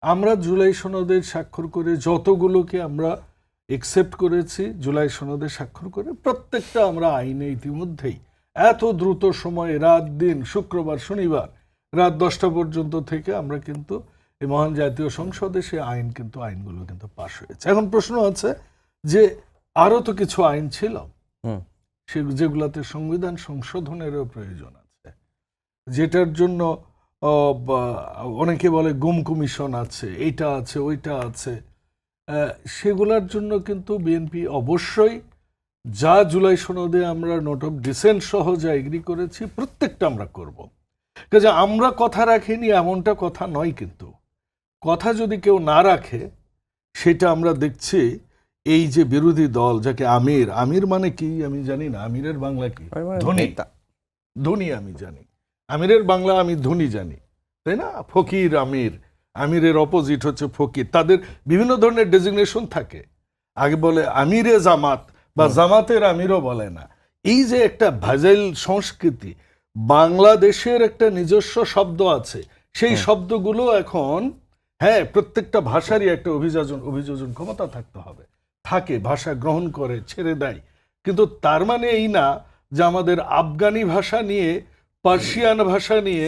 আমরা জুলাই সনদে স্বাক্ষর করে যতগুলোকে আমরা একসেপ্ট করেছি, জুলাই সনদে স্বাক্ষর করে প্রত্যেকটা আমরা আইনে ইতিমধ্যেই এত দ্রুত সময়ে রাত দিন শুক্রবার শনিবার রাত 10টা পর্যন্ত থেকে আমরা কিন্তু এই মহান জাতীয় সংসদে সে আইনগুলো কিন্তু পাশ হয়েছে। এখন প্রশ্ন আছে যে আরো তো কিছু আইন ছিল যেগুলাতে সংবিধান সংশোধনেরও প্রয়োজন আছে, যেটার জন্য অনেকে বলে গুম কমিশন আছে, এইটা আছে ওইটা আছে। সেগুলোর জন্য কিন্তু বিএনপি অবশ্যই যা জুলাই সনদে আমরা নোট অফ ডিসেন্ট সহ যা এগ্রি করেছি প্রত্যেকটা আমরা করব। কাজে আমরা কথা রাখিনি এমনটা কথা নয়, কিন্তু কথা যদি কেউ না রাখে সেটা আমরা দেখছি। এই যে বিরোধী দল যাকে আমির মানে কি আমি জানি না, আমিরের বাংলা কি? ধনী আমি জানি, আমিরের বাংলা আমি ধনী জানি, তাই না? ফকির আমিরের অপোজিট হচ্ছে ফকির। তাদের বিভিন্ন ধরনের ডেজিগনেশন থাকে। আগে বলে আমিরে জামাত বা জামাতের আমিরও বলে না। এই যে একটা ভেজাল সংস্কৃতি, বাংলাদেশের একটা নিজস্ব শব্দ আছে, সেই শব্দগুলো এখন প্রত্যেকটা ভাষারই একটা অভিযোজন ক্ষমতা থাকতে হবে, থাকে, ভাষা গ্রহণ করে ছেড়ে দেয়। কিন্তু তার মানে এই না যে আমাদের আফগানি ভাষা নিয়ে, পার্সিয়ান ভাষা নিয়ে,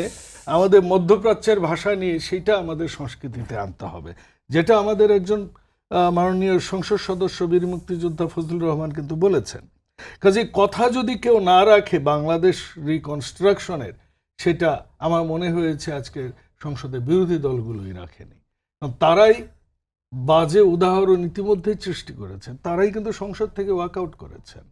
আমাদের মধ্যপ্রাচ্যের ভাষা নিয়ে সেটা আমাদের সংস্কৃতিতে আনতে হবে, যেটা আমাদের একজন মাননীয় সংসদ সদস্য বীর মুক্তিযোদ্ধা ফজলুর রহমান কিন্তু বলেছেন। কাজে কথা যদি কেউ না রাখে বাংলাদেশ রিকনস্ট্রাকশনের, সেটা আমার মনে হয়েছে আজকের সংসদে বিরোধী দলগুলোই রাখেনি। তারাই বাজে উদাহরণ ইতিমধ্যেই সৃষ্টি করেছেন, তারাই কিন্তু সংসদ থেকে ওয়াকআউট করেছেন।